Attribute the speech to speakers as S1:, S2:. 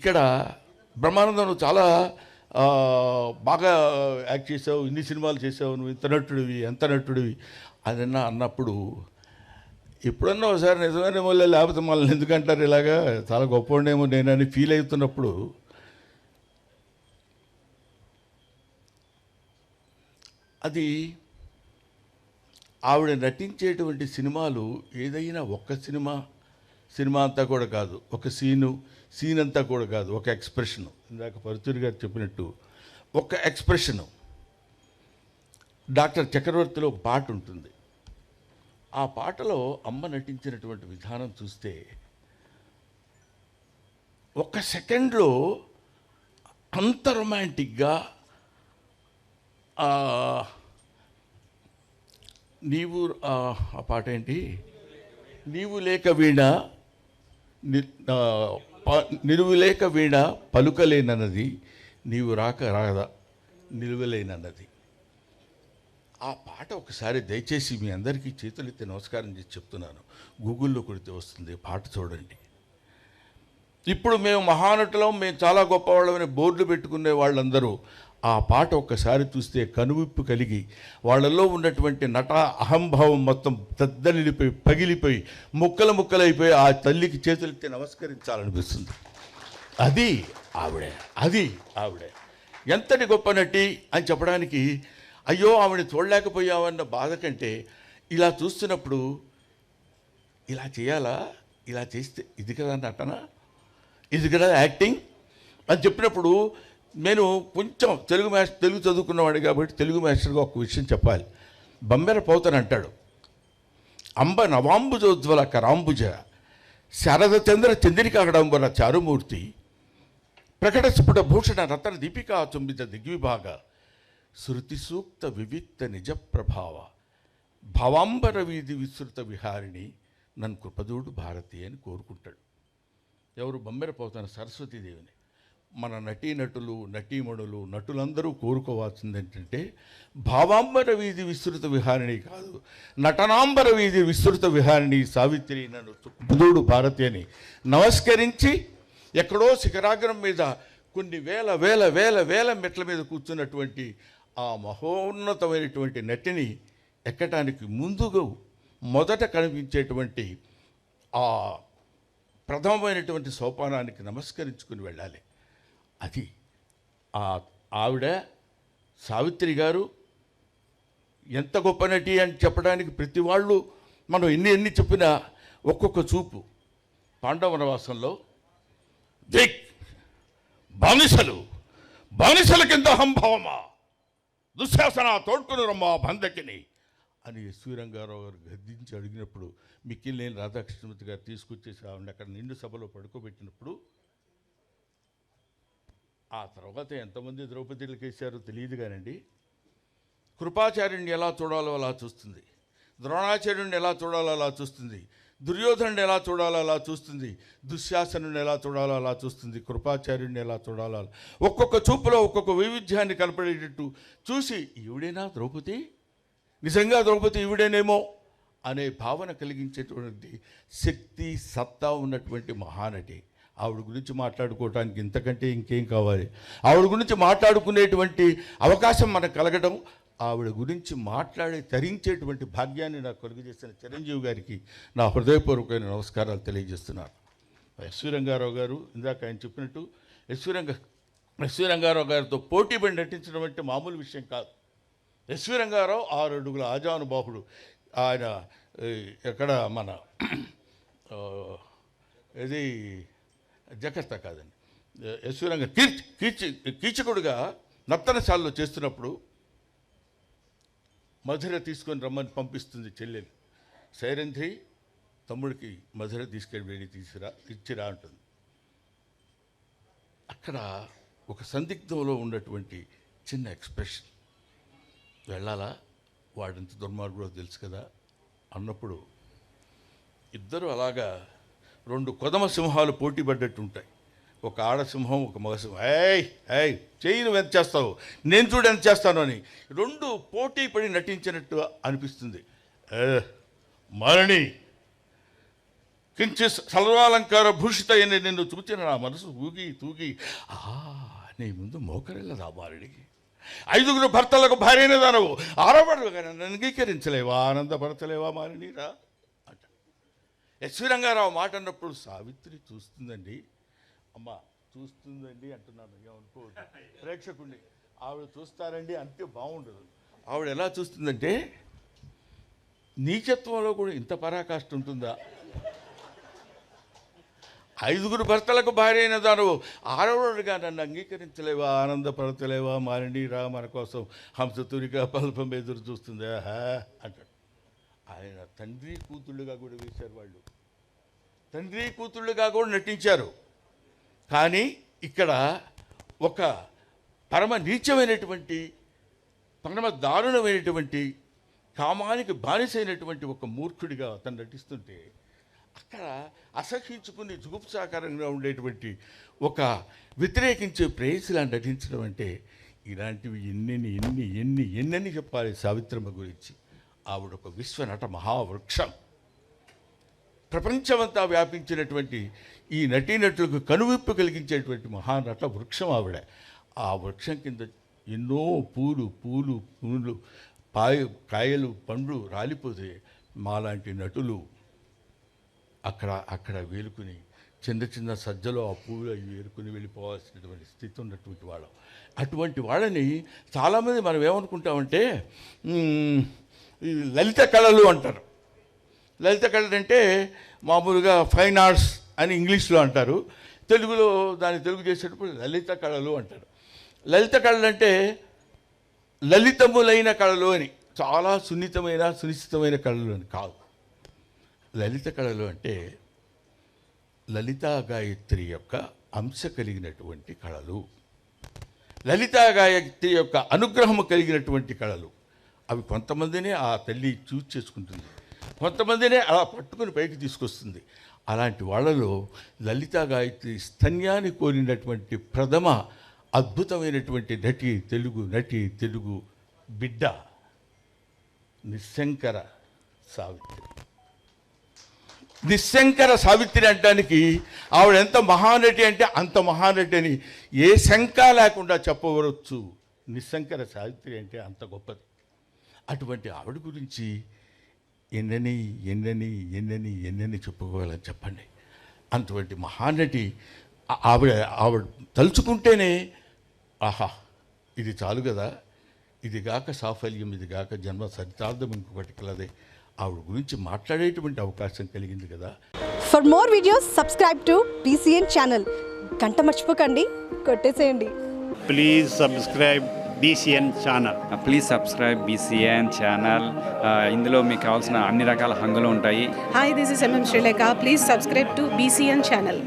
S1: ఇక్కడ బ్రహ్మానందం నువ్వు చాలా బాగా యాక్ట్ చేసావు, ఇన్ని సినిమాలు చేసావు, నువ్వు ఇంత నటుడివి ఎంత నటుడివి అని అన్నప్పుడు ఎప్పుడన్నా ఒకసారి నిజమైన మళ్ళీ లేకపోతే మళ్ళీ ఎందుకంటారు ఇలాగా చాలా గొప్పవాడేమో నేనని ఫీల్ అవుతున్నప్పుడు అది ఆవిడ నటించేటువంటి సినిమాలు ఏదైనా ఒక్క సినిమా అంతా కూడా కాదు, ఒక సీన్ అంతా కూడా కాదు, ఒక ఎక్స్ప్రెషను. ఇందాక పరుచూరి గారు చెప్పినట్టు ఒక ఎక్స్ప్రెషను. డాక్టర్ చక్రవర్తిలో ఒక పాట ఉంటుంది. ఆ పాటలో అమ్మ నటించినటువంటి విధానం చూస్తే ఒక్క సెకండ్లో అంత రొమాంటిక్గా నీవు ఆ పాట ఏంటి, నీవు లేక వీణ నిలువు లేక వీణ పలుకలేనన్నది, నీవు రాదా నిలువలేనన్నది. ఆ పాట ఒకసారి దయచేసి మీ అందరికీ చేతులెత్తి నమస్కారం చేసి చెప్తున్నాను, గూగుల్లో కొడితే వస్తుంది, పాట చూడండి. ఇప్పుడు మేము మహానటులం, మేము చాలా గొప్పవాళ్ళమని బోర్డులు పెట్టుకునే వాళ్ళందరూ ఆ పాట ఒక్కసారి చూస్తే కనువిప్పు కలిగి వాళ్ళల్లో ఉన్నటువంటి నట అహంభావం మొత్తం దద్దలిపోయి పగిలిపోయి ముక్కలైపోయి ఆ తల్లికి చేతులెత్తి నమస్కరించాలనిపిస్తుంది. అది ఆవిడే ఎంతటి గొప్ప నటి అని చెప్పడానికి, అయ్యో ఆవిడ చూడలేకపోయామన్న బాధ కంటే ఇలా చూస్తున్నప్పుడు ఇలా చేయాలా, ఇలా చేస్తే ఇది కదా నటన, ఇది కదా యాక్టింగ్ అని చెప్పినప్పుడు నేను కొంచెం తెలుగు చదువుకున్నవాడు కాబట్టి తెలుగు మాస్టర్గా ఒక విషయం చెప్పాలి. బంబెర పోతన అంటాడు, అంబ నవాంబుజోజ్వల కరాంబుజ శారదచంద్ర చంద్రికాకడంబర చారుమూర్తి ప్రకట స్ఫుట భూషణ రతన దీపికా చుంబిత దిగ్విభాగ శృతి సూక్త వివిక్త నిజ ప్రభావ భవాంబర వీధి విస్తృత విహారిణి నన్ను కృపదూడు భారతి అని కోరుకుంటాడు. ఎవరు? బంబెర పోతన సరస్వతీదేవిని. మన నటీనటులు నటీమణులు నటులందరూ కోరుకోవాల్సింది ఏంటంటే భావాంబర వీధి విస్తృత విహారిణి కాదు, నటనాంబర వీధి విస్తృత విహారిణి సావిత్రి నన్ను కృపదూడు భారతి అని నమస్కరించి ఎక్కడో శిఖరాగ్రం మీద కొన్ని వేల వేల వేల వేల మెట్ల మీద కూర్చున్నటువంటి ఆ మహోన్నతమైనటువంటి నటిని ఎక్కటానికి ముందుగా మొదట కనిపించేటువంటి ఆ ప్రథమమైనటువంటి సోపానానికి నమస్కరించుకుని వెళ్ళాలి. అది ఆవిడ సావిత్రి గారు ఎంత గొప్ప నటి అని చెప్పడానికి ప్రతి వాళ్ళు మనం ఎన్ని చెప్పినా ఒక్కొక్క చూపు. పాండవ వనవాసంలో దిక్ బానిసల కింద అహంభావమా దుశ్శాసన తోడ్కొని రమ్మా బంధకిని అని ఎస్వి రంగారావు గారు గద్దించి అడిగినప్పుడు మిక్కిలినేని రాధాకృష్ణమూర్తి గారు తీసుకొచ్చేసి ఆవిడ అక్కడ నిండు సభలో పడుకోబెట్టినప్పుడు ఆ తర్వాత ఎంతమంది ద్రౌపదీలకు వేశారో తెలియదు కానండి, కృపాచార్యుడిని ఎలా చూడాలో అలా చూస్తుంది, ద్రోణాచార్యుడిని ఎలా చూడాలో అలా చూస్తుంది, దుర్యోధనుడిని ఎలా చూడాలో అలా చూస్తుంది, దుశ్శాసనుడిని ఎలా చూడాలో అలా చూస్తుంది, కృపాచార్యుడిని ఎలా చూడాలో అలా ఒక్కొక్క చూపులో ఒక్కొక్క వైవిధ్యాన్ని కనపడేటట్టు చూసి ఈవిడేనా ద్రౌపది, నిజంగా ద్రౌపది ఈవిడేనేమో అనే భావన కలిగించేటువంటి శక్తి సత్తా ఉన్నటువంటి మహానటి. ఆవిడ గురించి మాట్లాడుకోవడానికి ఇంతకంటే ఇంకేం కావాలి? ఆవిడ గురించి మాట్లాడుకునేటువంటి అవకాశం మనకు కలగడం, ఆవిడ గురించి మాట్లాడి తరించేటువంటి భాగ్యాన్ని నాకు కలుగజేసిన చిరంజీవి గారికి నా హృదయపూర్వకమైన నమస్కారాలు తెలియజేస్తున్నాను. ఎస్వి రంగారావు గారు ఇందాక ఆయన చెప్పినట్టు ఎస్వి రంగారావు గారితో పోటీపడి నటించడం అంటే మామూలు విషయం కాదు. ఎస్వి రంగారావు 6 అడుగుల ఆజానుబాహుడు. ఆయన ఎక్కడ మన ఇది జకర్తా కాదండి, ఎస్వి రంగ కీచకుడుగా నర్తనశాలలో చేస్తున్నప్పుడు మధుర తీసుకొని రమ్మని పంపిస్తుంది చెల్లెలు. సైరంధ్రి తమ్ముడికి మధుర తీసుకెళ్ళి ఇచ్చిరా అంటుంది. అక్కడ ఒక సందిగ్ధంలో ఉన్నటువంటి చిన్న ఎక్స్ప్రెషన్, వెళ్ళాలా వాడంత దుర్మార్గుడో తెలుసు కదా అన్నప్పుడు ఇద్దరు అలాగా 2 కొదమ సింహాలు పోటీ పడ్డట్టు ఉంటాయి. ఒక ఆడసింహం ఒక మగసింహం. ఏయ్ చెయ్యి నువ్వు ఎంత చేస్తావు, నేను చూడు ఎంత చేస్తాను అని 2 పోటీ పడి నటించినట్టు అనిపిస్తుంది. మరణి కించి సర్వాలంకార భూషిత అయిన నిన్ను చూచిన నా మనసు ఊగి తూగి నీ ముందు మోకరిల్లదా బాలుడికి. 5 భర్తలకు భార్యైన దానవు, 6వడుగా నన్ను అంగీకరించలేవా, ఆనందపరచలేవా మారినీరా అంట. ఎస్వి రంగారావు మాట అన్నప్పుడు సావిత్రి చూస్తుందండి, అమ్మ చూస్తుందండి అంటున్నాను, ఏమనుకోవద్దు ప్రేక్షకుడిని. ఆవిడ చూస్తారండి అంతే బాగుండదు. ఆవిడ ఎలా చూస్తుందంటే, నీచత్వంలో కూడా ఇంత పరాకాష్ఠ ఉంటుందా? 5 భర్తలకు భార్య అయిన దాను 6వడుగా నన్ను అంగీకరించలేవా, ఆనందపరచలేవా మారినీరా, మన కోసం హంసతురిక పల్పం ఎదురు చూస్తుందా అంటాడు. ఆయన తండ్రి కూతుళ్ళుగా కూడా వేశారు, వాళ్ళు తండ్రి కూతుళ్ళుగా కూడా నటించారు. కానీ ఇక్కడ ఒక పరమ నీచమైనటువంటి, పరమ దారుణమైనటువంటి, కామానికి బానిసైనటువంటి ఒక మూర్ఖుడిగా అతను నటిస్తుంటే, అక్కడ అసహించుకుని జుగుప్సాకరంగా ఉండేటువంటి ఒక వ్యతిరేకించే ప్రేయసిలా నటించడం అంటే, ఇలాంటివి ఎన్నెన్ని చెప్పాలి సావిత్రమ్మ గురించి. ఆవిడ ఒక విశ్వనట మహావృక్షం, ప్రపంచమంతా వ్యాపించినటువంటి ఈ నటీనటులకు కనువిప్పు కలిగించేటువంటి మహానట వృక్షం ఆవిడ. ఆ వృక్షం కింద ఎన్నో పూలు కాయలు పండ్లు రాలిపోతే మాలాంటి నటులు అక్కడ వేలుకుని చిన్న సజ్జలో ఆ పువ్వులు అవి ఏరుకుని వెళ్ళిపోవాల్సినటువంటి స్థితి ఉన్నటువంటి వాళ్ళం. అటువంటి వాళ్ళని చాలామంది మనం ఏమనుకుంటామంటే ఈ లలిత కళలు అంటారు. లలిత కళలు అంటే మామూలుగా ఫైన్ ఆర్ట్స్ అని ఇంగ్లీష్లో అంటారు, తెలుగులో దాన్ని తెలుగు చేసేటప్పుడు లలిత కళలు అంటారు. లలిత కళలు అంటే లలితములైన కళలు అని, చాలా సునిశ్చితమైన కళలు అని కాదు. లలిత కళలు అంటే లలితా గాయత్రి యొక్క అంశ కలిగినటువంటి కళలు, లలితా గాయత్రి యొక్క అనుగ్రహము కలిగినటువంటి కళలు. అవి కొంతమందినే ఆ తల్లి చూస్ చేసుకుంటుంది, కొంతమందినే అలా పట్టుకుని పైకి తీసుకొస్తుంది. అలాంటి వాళ్ళలో లలితా గాయత్రి స్తన్యాన్ని కోరినటువంటి ప్రథమ అద్భుతమైనటువంటి తెలుగు బిడ్డ నిశంకర సావిత్రి. నిశంకర సావిత్రి అనడానికి ఆవిడ ఎంత మహానటి అంటే అంత మహానటి అని ఏ శంక లేకుండా చెప్పవచ్చు. నిశంకర సావిత్రి అంటే అంత గొప్పది. అటువంటి ఆవిడ గురించి ఎన్నెన్ని చెప్పుకోవాలని చెప్పండి. అటువంటి మహానటి ఆవిడ తలుచుకుంటేనే ఆహా ఇది చాలు కదా, ఇది గాక సాఫల్యం, ఇది గాక జన్మ సరితార్థం ఇంకొకటి కలదే, ఆవిడ గురించి మాట్లాడేటువంటి అవకాశం కలిగింది కదా.
S2: For more videos subscribe to BCN channel. గంట మర్చిపోకండి, కొట్టేసేయండి.
S3: Please subscribe BCN channel.
S4: Please subscribe BCN channel. ఇందులో మీకు కావాల్సిన అన్ని రకాల హంగులు ఉంటాయి.
S5: Hi, this is MM Sri Lanka. Please subscribe to BCN channel.